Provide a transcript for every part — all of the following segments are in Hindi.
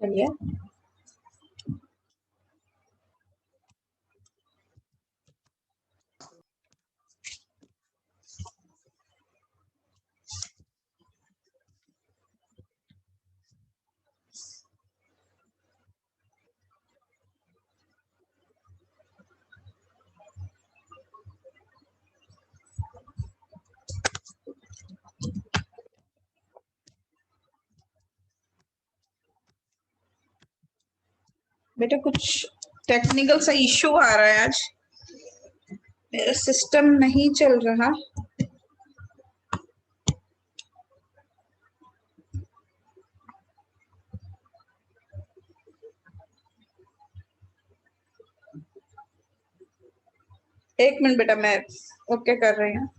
चलिए बेटा, कुछ टेक्निकल सा इश्यू आ रहा है आज, मेरा सिस्टम नहीं चल रहा। एक मिनट बेटा, मैं ओके कर रही हूँ।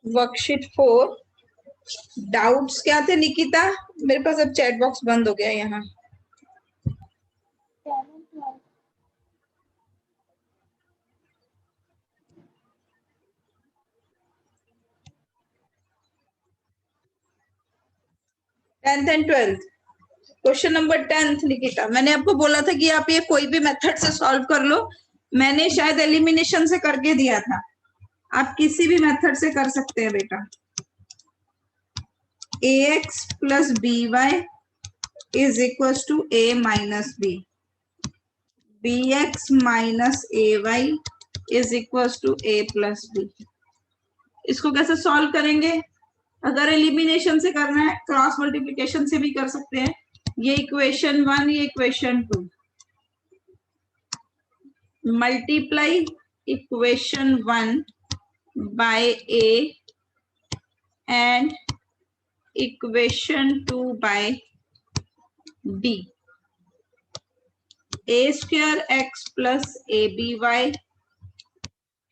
वर्कशीट 4 डाउट्स क्या थे निकिता? मेरे पास अब चैट बॉक्स बंद हो गया यहाँ। Tenth and twelfth, question number 10 Nikita, मैंने आपको बोला था कि आप ये कोई भी मेथड से सॉल्व कर लो। मैंने शायद एलिमिनेशन से करके दिया था, आप किसी भी मेथड से कर सकते हैं बेटा। ax plus by is equals to a minus b, bx minus ay is equals to a plus b। इसको कैसे सॉल्व करेंगे? अगर एलिमिनेशन से करना है, क्रॉस मल्टीप्लिकेशन से भी कर सकते हैं। ये इक्वेशन 1, ये equation 2, multiply equation 1 by a and equation 2 by b। a square x plus aby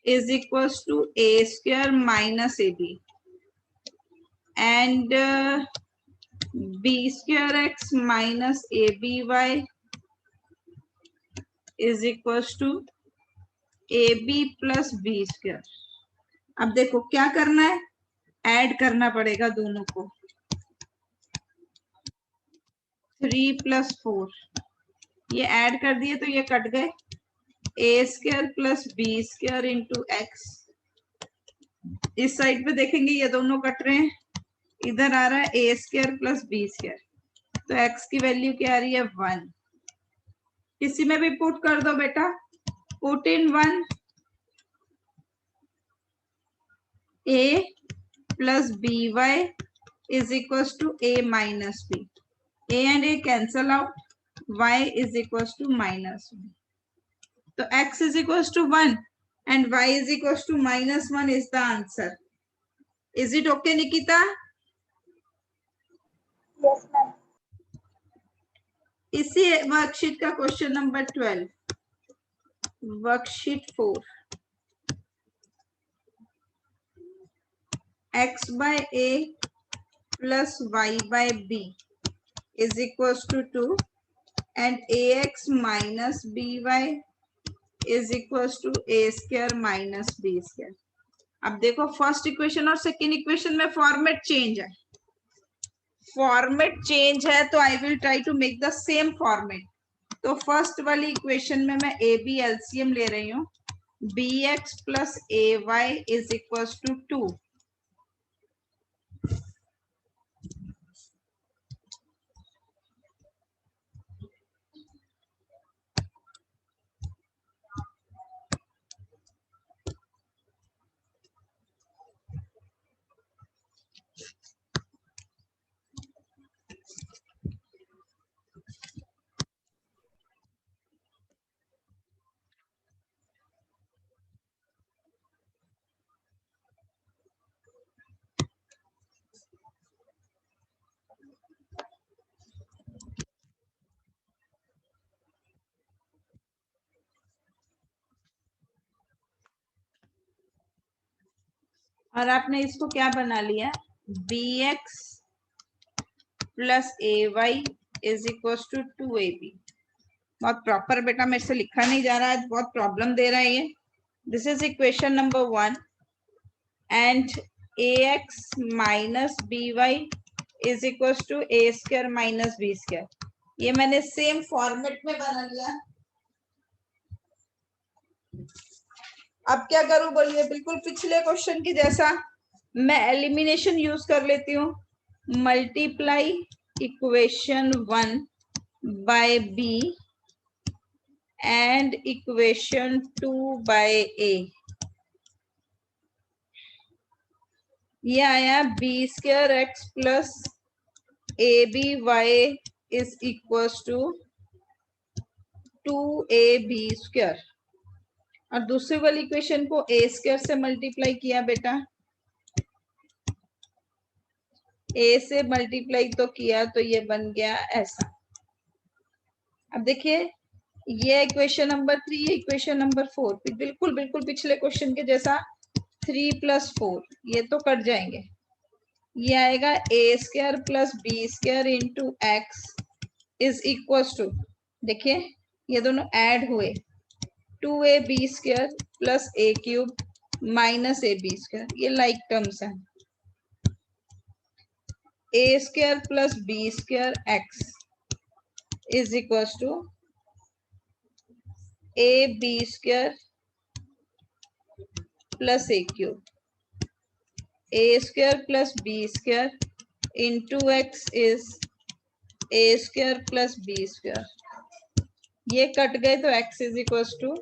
is equals to a square minus ab and b square x minus aby is equals to ab plus b square। अब देखो क्या करना है, ऐड करना पड़ेगा दोनों को। 3 plus 4, ये ऐड कर दिए तो ये कट गए। A square plus b square into x, इस साइड पे देखेंगे ये दोनों कट रहे हैं, इधर आ रहा है ए स्क्वायर प्लस बी स्क्वायर, तो एक्स की वैल्यू क्या आ रही है 1। किसी में भी पुट कर दो बेटा, put in 1, a plus by is equals to a minus b, a and a cancel out, y is equals to minus 1, तो x is equals to 1 and y is equals to minus 1 is the answer. Is it okay Nikita? Yes, ma'am. इसी वर्कशीट का question number 12, worksheet 4, x by a plus y by b is equals to 2 and ax minus by is equals to a square minus b square। अब देखो फर्स्ट इक्वेशन और सेकेंड इक्वेशन में फॉर्मेट चेंज है, फॉर्मेट चेंज है तो I will try to make the same format. तो फर्स्ट वाली इक्वेशन में मैं ए बी एलसीएम ले रही हूँ, bx plus ay is equals to 2. और आपने इसको क्या बना लिया, bx plus ay is equal to 2ab। बहुत प्रॉपर बेटा, मेरे से लिखा नहीं जा रहा है, बहुत प्रॉब्लम दे रहा है ये। This is equation number 1 and ax minus by is equal to a square minus b square. ये मैंने सेम फॉर्मेट में बना लिया। अब क्या करूं बोलिए, बिल्कुल पिछले क्वेश्चन की जैसा मैं एलिमिनेशन यूज कर लेती हूँ। Multiply equation 1 by b and equation 2 by a। ये आया b square x plus aby is equal to 2ab square. और दूसरी वाली इक्वेशन को a स्क्वायर से मल्टीप्लाई किया बेटा, a से मल्टीप्लाई तो किया तो ये बन गया ऐसा। अब देखिए ये इक्वेशन नंबर 3, ये इक्वेशन नंबर 4 बिल्कुल बिल्कुल पिछले क्वेश्चन के जैसा 3 प्लस 4 ये तो कट जाएंगे। ये आएगा a square plus b square into x is equal to, देखिए ये दोनों ऐड हुए, 2ab square plus a cube minus ab square, ये लाइक टर्म्स हैं। a square plus b square x is equal to ab square plus a cube, a square plus b square into x is a square plus b square. ये कट गए तो x is equal to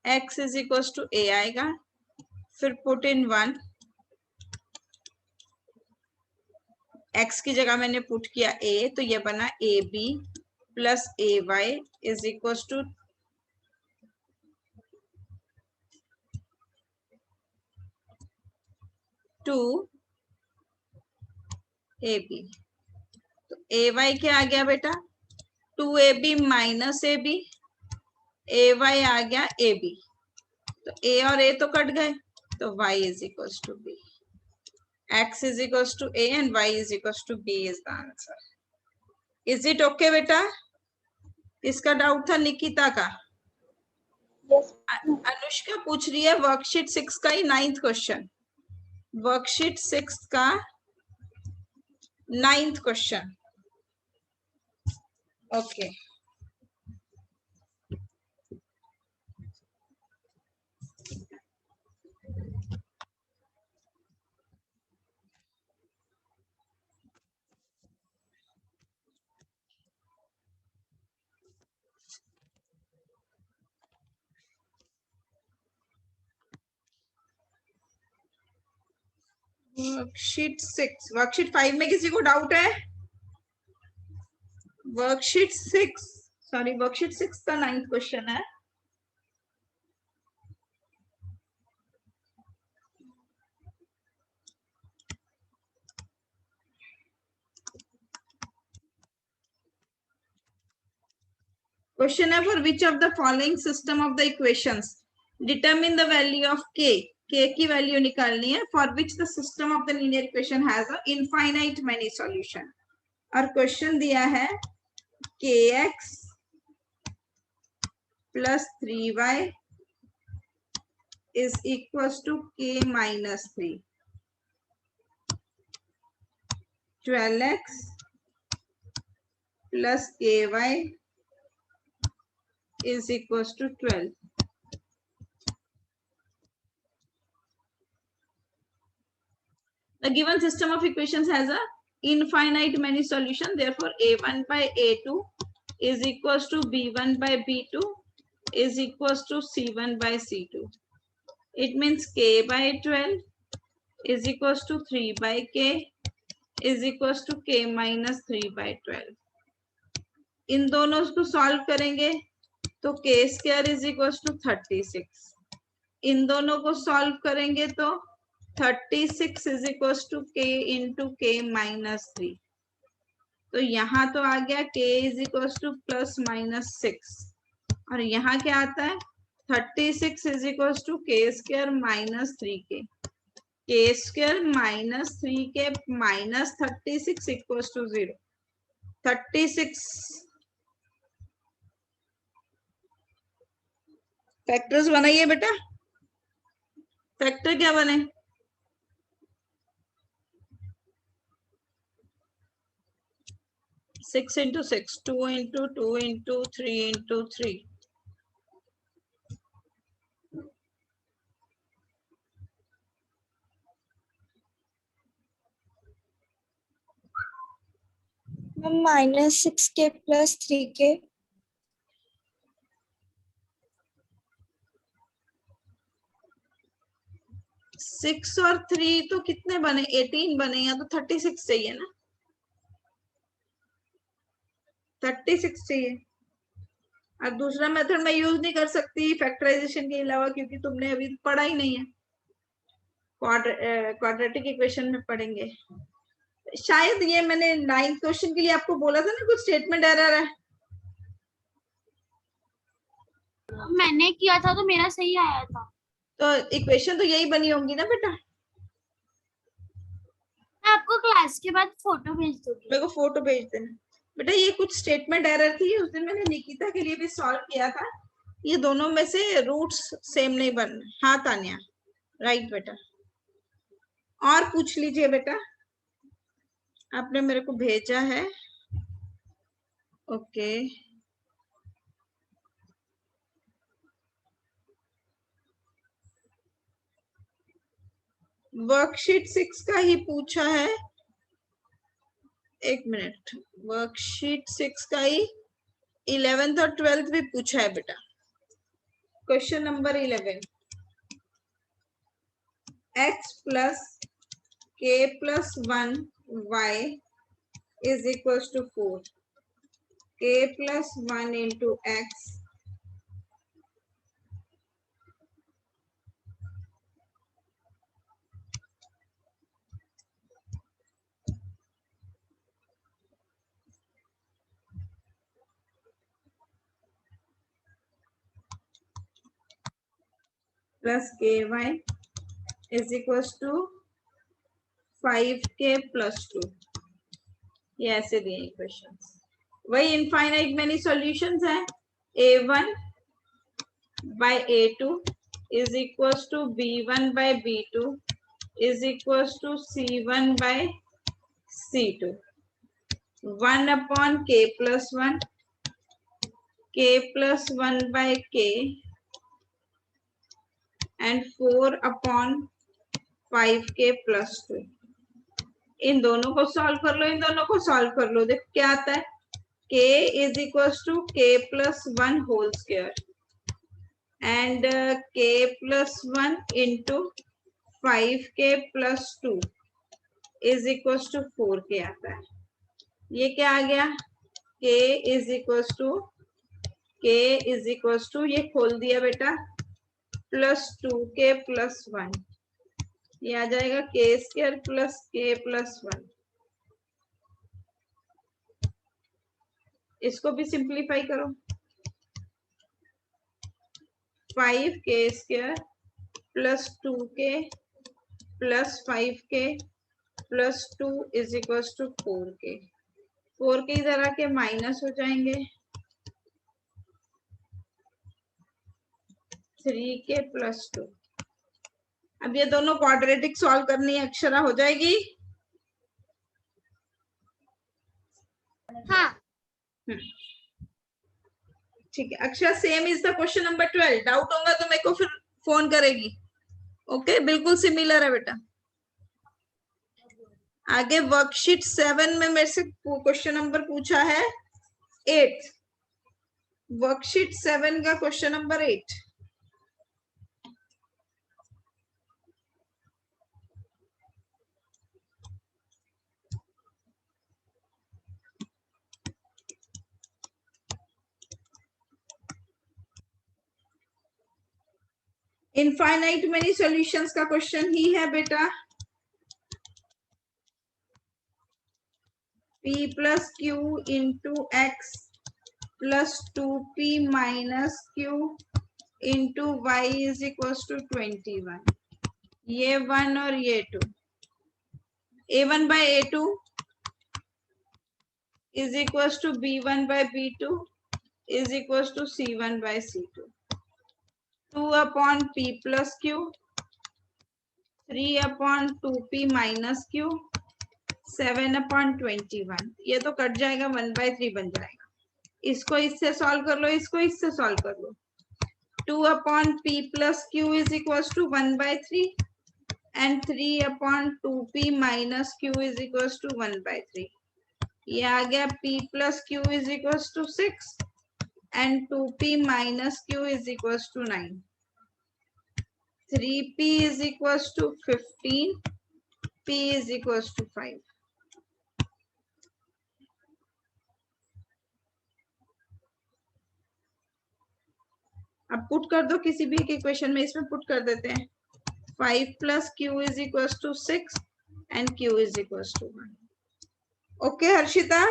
x is equal to a आएगा, फिर पुट इन 1, x की जगह मैंने पुट किया a तो ये बना ab plus ay is equal to 2ab। तो ay क्या आ गया बेटा, 2ab माइनस ab, ay आ गया ab। तो a और a तो कट गए तो y is equal to b, x is equals to a and y is equals to b is the answer. Is it okay बेटा? इसका डाउट था निकिता का। yes. अनुष्का पूछ रही है वर्कशीट 6 का ही 9th क्वेश्चन, वर्कशीट 6 का 9th question. Okay worksheet 6, worksheet 5 में किसी को डाउट है? वर्कशीट 6 सॉरी वर्कशीट 6 का 9th क्वेश्चन है। क्वेश्चन है for which of the following system of the equations determine the value of k, k की वैल्यू निकालनी है, for which the system of the linear equation has a infinite many solution. और क्वेश्चन दिया है kx plus 3y is equals to k minus 3. 12x plus ky is equals to 12. The given system of equations has a infinite many solution. Therefore, a1 by a2 is equals to b1 by b2 is equals to c1 by c2. It means k by 12 is equals to 3 by k is equals to k minus 3 by 12. इन दोनों को सॉल्व करेंगे तो k square is equals to 36. इन दोनों को सॉल्व करेंगे तो 36 is equals to k into k minus 3. तो यहाँ तो आ गया k is equals to plus minus 6 और यहाँ क्या आता है 36 is equals to k square minus 3k. k square minus 3k minus 36 equals to 0. 36 factors बनाइए बेटा. फैक्टर क्या बने 6 into 6, 2 into 2 into 3 into 3. minus 6k plus 3k. 6 और 3 तो कितने बने 18 बने. या तो 36 चाहिए ना 36 चाहिए. अब दूसरा मेथड मैं यूज नहीं कर सकती फैक्टराइजेशन के अलावा क्योंकि तुमने अभी पढ़ा ही नहीं है. क्वाड्रेटिक इक्वेशन में पढ़ेंगे शायद. ये मैंने 9th क्वेश्चन के लिए आपको बोला था ना कुछ स्टेटमेंट एरर है. मैंने किया था तो मेरा सही आया था. तो इक्वेशन तो यही बनी होंगी ना बेटा. मैं आपको क्लास के बाद फोटो भेज दूंगी. मेरे को फोटो भेज देना बेटा. ये कुछ स्टेटमेंट एरर थी. उस दिन मैंने निकिता के लिए भी सॉल्व किया था. ये दोनों में से रूट्स सेम नहीं बन. हाँ तान्या राइट बेटा. और पूछ लीजिए बेटा. आपने मेरे को भेजा है. ओके वर्कशीट 6 का ही पूछा है. एक मिनट. वर्कशीट 6 का ही 11th और 12th भी पूछा है बेटा. Question number 11 x plus k plus 1 y is equals to 4. k plus 1 into x plus ky is equals to 5k plus 2. ये ऐसे दिए इक्वेशंस. वही इनफाइनाइट मेनी सॉल्यूशंस है. a1 by a2 is equals to b1 by b2 is equals to c1 by c2. 1 upon k plus 1 k plus 1 by k and 4 upon 5k plus 2. इन दोनों को सॉल्व कर लो. इन दोनों को सॉल्व कर लो. देखो क्या आता है k is equals to k plus 1 whole square and k plus 1 into 5k plus 2 is equals to 4k आता है. ये क्या आ गया k is equals to ये खोल दिया बेटा प्लस 2k प्लस 1. ये आ जाएगा k square plus k plus 1. इसको भी सिंप्लीफाई करो. 5k square plus 2k plus 5k plus 2 is equals to 4k. 4k इधर आके माइनस हो जाएंगे. 3k plus 2। अब ये दोनों क्वाड्रेटिक सॉल्व करनी है, अक्षरा हो जाएगी? हाँ। ठीक है Akshara, same is the question number 12। Doubt होगा तो मेरे को फिर फोन करेगी। ओके बिल्कुल सिमिलर है बेटा। आगे वर्कशीट 7 में मेरे से क्वेश्चन नंबर पूछा है 8। वर्कशीट 7 का question number 8। Infinite many solutions का क्वेश्चन ही है बेटा। p plus q into x plus 2p minus q into y is equal to 21। ये 1 और ये 2। a1 by a2 is equals to b1 by b2 is equals to c1 by c2। 2 upon p plus q, 3 upon 2p minus q, 7 upon 21। ये तो कट जाएगा, 1/3 बन जाएगा। इसको इससे सॉल्व कर लो, इसको इससे सॉल्व कर लो। 2 upon p plus q is equals to 1/3 and 3 upon 2p minus q is equals to 1/3। ये आ गया p plus q is equals to 6 and 2p minus q is equals to 9। 3p is equals to 15, p is equals to 5। अब पुट कर दो किसी भी इक्वेशन में, इसमें पुट कर देते हैं। 5 plus q is equals to 6 and q is equals to 1। Okay Harshita,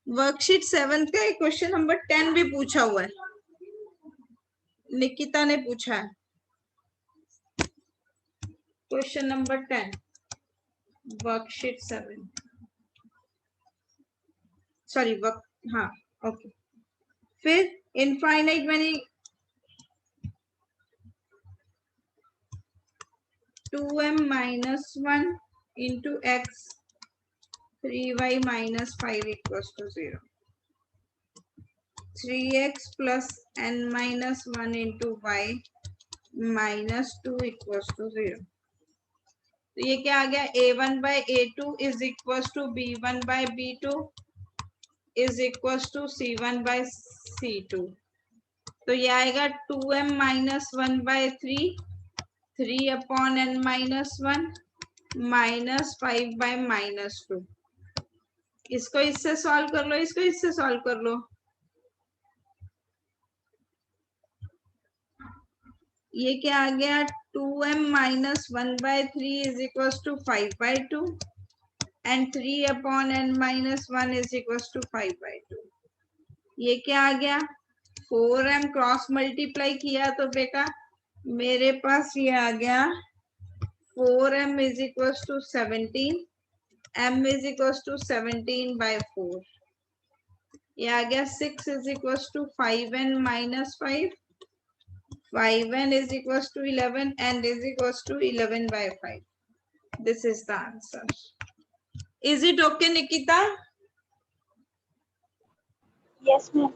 worksheet 7 का क्वेश्चन नंबर 10 भी पूछा हुआ है, निकिता ने पूछा है। Question number 10 worksheet 7, sorry work, हाँ ओके। फिर infinite many 2m minus 1 into x 3y minus 5 equals to 0। 3x plus n minus 1 into y minus 2 equals to 0। तो ये क्या आ गया, a1 by a2 is equals to b1 by b2 is equals to c1 by c2। तो ये आएगा 2m minus 1 by 3, 3 upon n minus 1 minus 5 by minus 2। इसको इससे सॉल्व कर लो, इसको इससे सॉल्व कर लो। ये क्या आ गया, 2m minus 1 by 3 is equals to 5 by 2 and 3 upon n minus 1 is equals to 5 by 2। ये क्या आ गया, 4m क्रॉस मल्टीप्लाई किया तो बेटा मेरे पास ये आ गया 4m is equals to 17, m is equals to 17 by 4। ये आ गया 6 is equals to 5n minus 5, 5n is equals to 11 and is equals to 11 by 5। This is the answer। Is it okay Nikita? Yes, ma'am.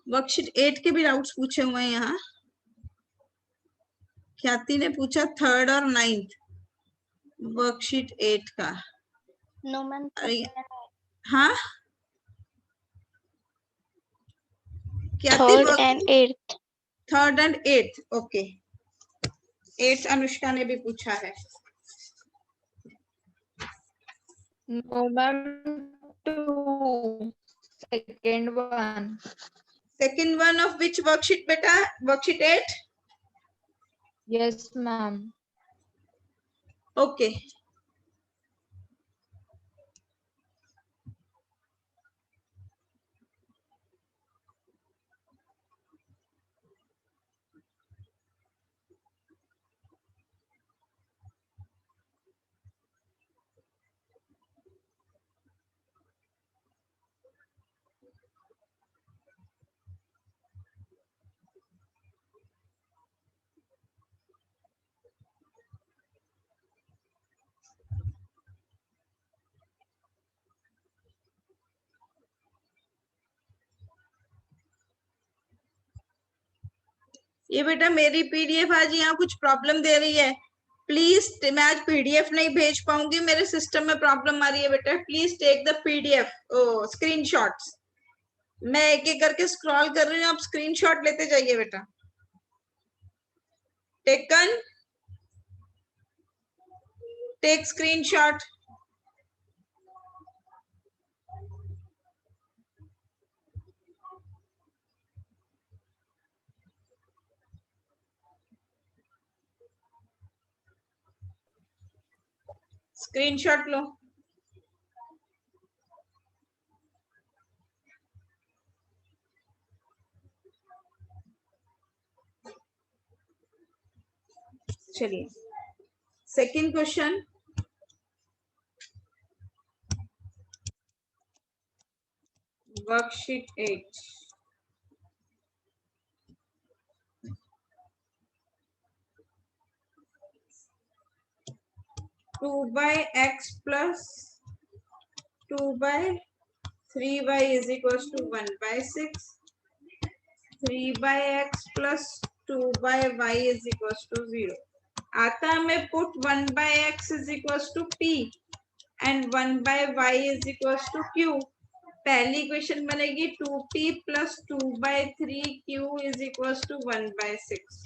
Worksheet 8 के भी डाउट्स पूछे हुए हैं यहाँ। ख्याति ने पूछा 3rd और 9th वर्कशीट 8 का। No, ma'am. अरे हाँ ख्याति, 3rd and 8th। 3rd and 8th okay. 8th Anushka ने भी पूछा है। No, ma'am. 2. Second one. Second one of which worksheet बेटा, worksheet 8? Yes, ma'am. Okay। ये बेटा मेरी पीडीएफ आज यहाँ कुछ प्रॉब्लम दे रही है, प्लीज। मैं आज पीडीएफ नहीं भेज पाऊंगी, मेरे सिस्टम में प्रॉब्लम आ रही है बेटा। Please take the PDF screenshots. मैं एक एक करके स्क्रॉल कर रही हूँ, आप स्क्रीनशॉट लेते जाइए बेटा। Taken, take screenshot. स्क्रीनशॉट लो। चलिए second question, worksheet 8। Two by x plus 2/3y is equal to 1/6। 3/x plus 2/y is equal to 0। आता है मैं put 1/x is equal to p and 1/y is equal to q। पहली इक्वेशन बनेगी 2p plus 2/3q is equal to 1/6।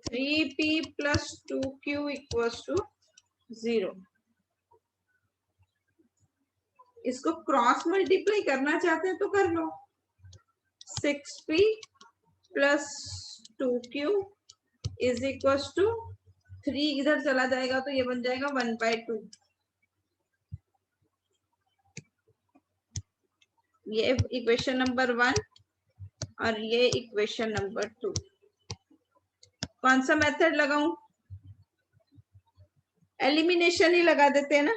3p plus 2q equal to 0। इसको क्रॉस मल्टीप्लाई करना चाहते हैं तो कर लो। 6p plus 2q is equal to 3, इधर चला जाएगा तो ये बन जाएगा 1/2। ये इक्वेशन नंबर 1 और ये इक्वेशन नंबर 2। कौन सा मेथड लगाऊं? एलिमिनेशन ही लगा देते हैं ना,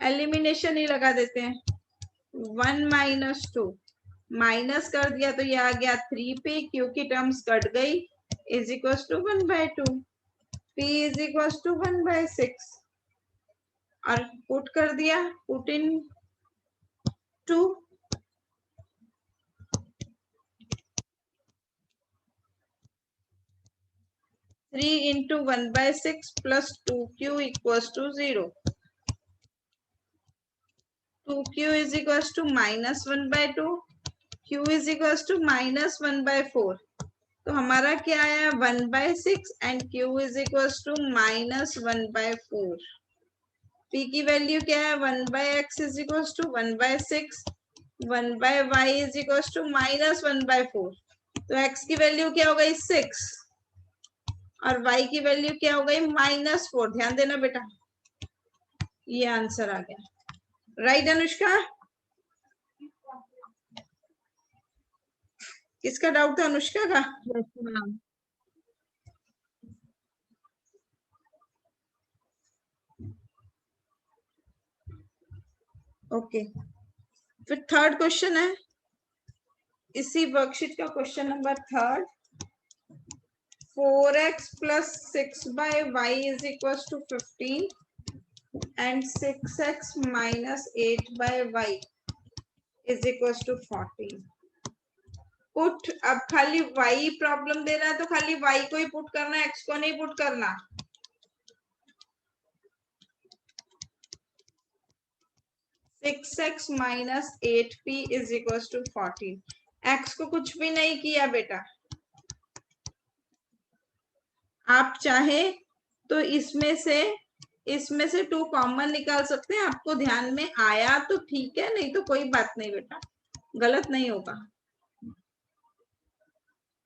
एलिमिनेशन ही लगा देते हैं। 1 माइनस 2 माइनस कर दिया तो ये आ गया 3p, q की टर्म्स कट गई, is equal to 1/2। p is equal to 1/6 और पुट कर दिया, put in 2। Three into 1/6 plus 2q equals to 0। 2q is equals to -1/2, q is equals to -1/4। तो हमारा क्या आया 1/6 and q is equals to -1/4। p की वैल्यू क्या है 1/x is equals to 1/6, 1/y is equals to -1/4। तो x की वैल्यू क्या हो गई 6 और y की वैल्यू क्या हो गई -4। ध्यान देना बेटा, ये आंसर आ गया। राइट अनुष्का? किसका डाउट था? अनुष्का का? Yes, ma'am. ओके फिर थर्ड क्वेश्चन है इसी वर्कशीट का, question number 3। 4x plus 6/y is equals to 15 and 6x minus 8/y is equals to 14। Put, अब खाली y प्रॉब्लम दे रहा है तो खाली y को ही पुट करना है, x को नहीं पुट करना। Six x minus 8p is equal to 14। x को कुछ भी नहीं किया बेटा। आप चाहे तो इसमें से 2 कॉमन निकाल सकते हैं। आपको ध्यान में आया तो ठीक है, नहीं तो कोई बात नहीं बेटा, गलत नहीं होगा।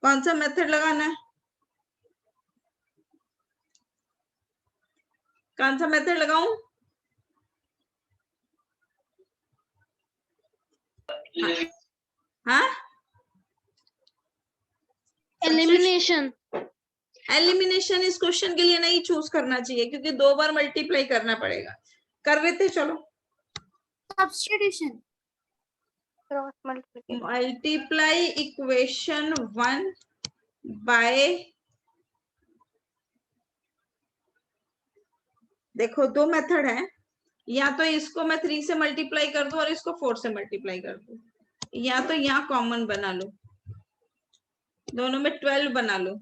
कौन सा मेथड लगाना है? कौन सा मेथड लगाऊं? हाँ, एलिमिनेशन। एलिमिनेशन इस क्वेश्चन के लिए नहीं चूज करना चाहिए क्योंकि 2 बार मल्टीप्लाई करना पड़ेगा। कर रहे थे, चलो। Substitution. Cross multiplication. Multiply equation 1 by, देखो 2 मेथड है, या तो इसको मैं 3 से मल्टीप्लाई कर दूं और इसको 4 से मल्टीप्लाई कर दूं, या तो यहाँ कॉमन बना लो। दोनों में 12 बना लो,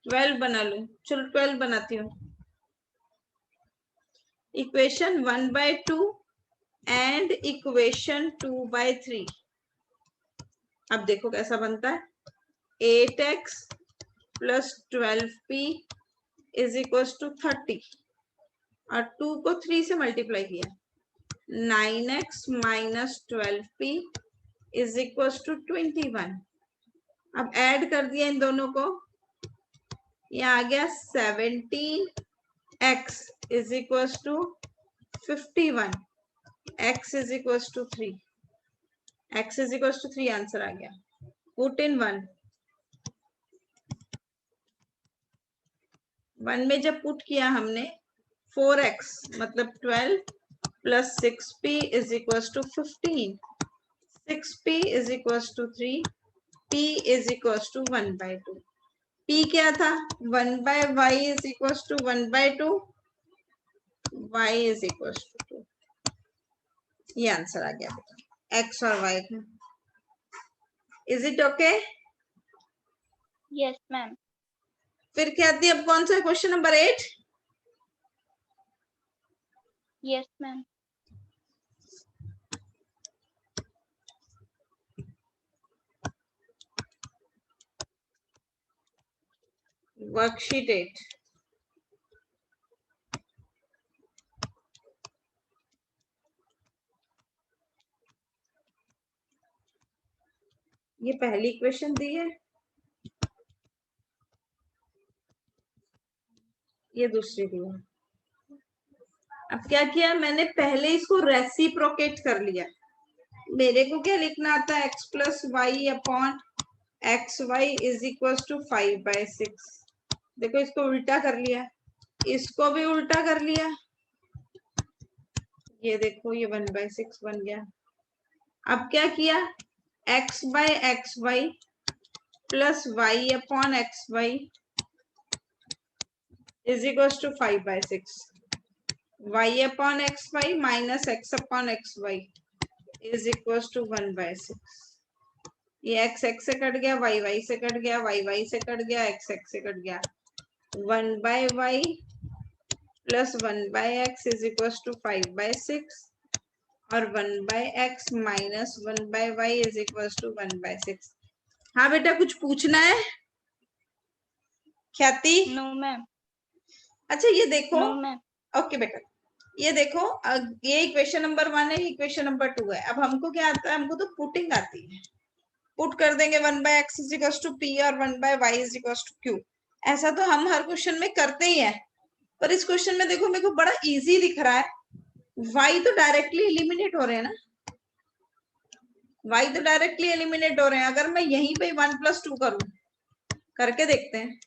12 बना लो। चलो 12 बनाती हूँ। Equation 1/2 and equation 2/3। अब देखो कैसा बनता है। 8x plus 12p is equal to 30 और 2 को 3 से मल्टीप्लाई किया। 9x minus 12p is equal to 21। अब ऐड कर दिया इन दोनों को, ये आ गया 17x is equal to 51, x is equal to 3, x is equal to 3 answer आ गया। पुट इन 1 में जब पुट किया हमने 4x मतलब 12 plus 6p is equal to 15, 6p is equal to 3, p is equal to 1/2। p क्या था? 1/y is equal to 1/2, y is equal to 2। ये आंसर आ गया बेटा x और y का। Is it okay? Yes, ma'am. फिर क्या थी? अब कौन सा question number 8? Yes, ma'am. Worksheet 8। ये पहली इक्वेशन दी है, ये दूसरी दी है। अब क्या किया मैंने? पहले इसको रेसिप्रोकेट कर लिया। मेरे को क्या लिखना आता है? x plus y upon x y is equal to 5/6। देखो इसको उल्टा कर लिया, इसको भी उल्टा कर लिया। ये देखो ये 1/6 बन गया। अब क्या किया? x by x y plus y upon x y is equal to 5/6, y upon x y minus x upon x y is equal to 1/6। ये x x से कट गया, y y से कट गया, y y से कट गया, x x से कट गया। 1/y plus 1/x is equal to 5/6 और 1/x minus 1/y is equal to 1/6। हाँ बेटा कुछ पूछना है ख्याति? No, ma'am. अच्छा ये देखो। No, ma'am. ओके बेटा ये देखो, ये इक्वेशन नंबर 1 है, इक्वेशन नंबर 2 है। अब हमको क्या आता है? हमको तो पुटिंग आती है। पुट कर देंगे 1/x is equal to p और 1/y is equal to q। ऐसा तो हम हर क्वेश्चन में करते ही हैं, पर इस क्वेश्चन में देखो मेरे को बड़ा इजी दिख रहा है। y तो डायरेक्टली एलिमिनेट हो रहे हैं ना, y तो डायरेक्टली एलिमिनेट हो रहे हैं। अगर मैं यहीं पे 1 + 2 करूं, करके देखते हैं।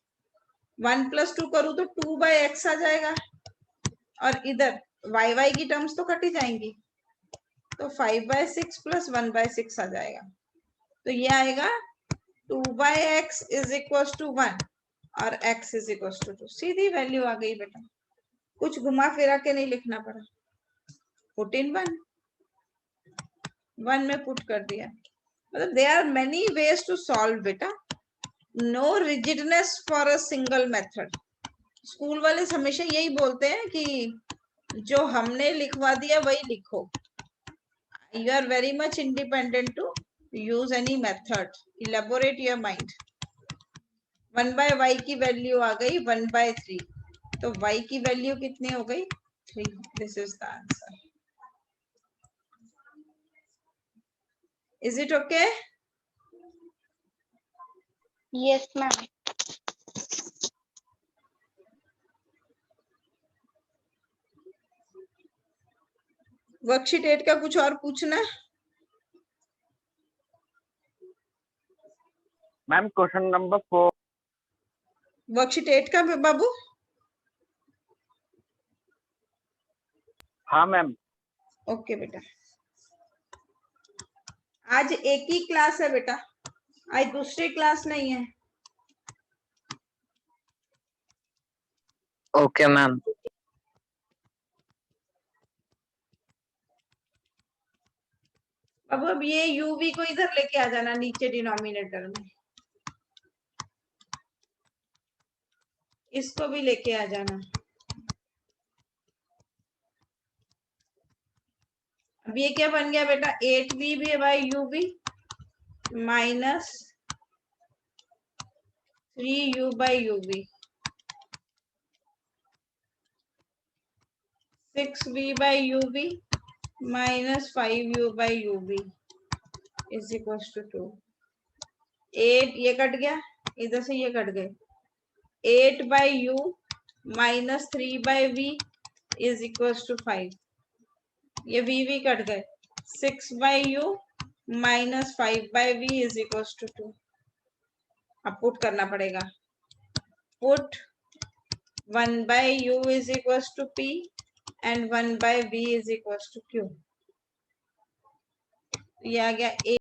1 + 2 करूं तो 2/x आ जाएगा और इधर y की टर्म्स तो कट ही जाएंगी, तो 5/6 प्लस 1/6 आ जाएगा। तो ये आएगा 2/x इज इक्वल टू 1 और x इज इक्वल टू 2। सीधी वैल्यू आ गई बेटा, कुछ घुमा फिरा के नहीं लिखना पड़ा। पुट इन 1 में पुट कर दिया। मतलब there are many ways to solve बेटा, no rigidness for a single method. School वाले हमेशा यही बोलते हैं कि जो हमने लिखवा दिया वही लिखो। You are very much independent to use any method. Elaborate your mind. 1/y की वैल्यू आ गई 1/3, तो y की वैल्यू कितनी हो गई? 3। This is the answer. Is it okay? Yes, ma'am. Worksheet 8 का कुछ और पूछना? Ma'am question number 4। वर्कशीट 8 का बाबू? हाँ मैम। ओके बेटा, आज एक ही क्लास है बेटा, आज दूसरी क्लास नहीं है। Okay ma'am. अब ये uv को इधर लेके आ जाना नीचे डिनोमिनेटर में। इसको भी लेके आ जाना। अब ये क्या बन गया बेटा, 8v भी by uv minus 3u by uv, 6v by uv minus 5u by uv is equal to 2। 8 ये कट गया, इधर से ये कट गए, 8 by u minus 3 by v is equal to 5, ये v कट गए, 6 by u minus 5 by v is equal to 2। अब पुट करना पड़ेगा, put 1 by u is equal to p and 1 by v is equal to q। ये आ गया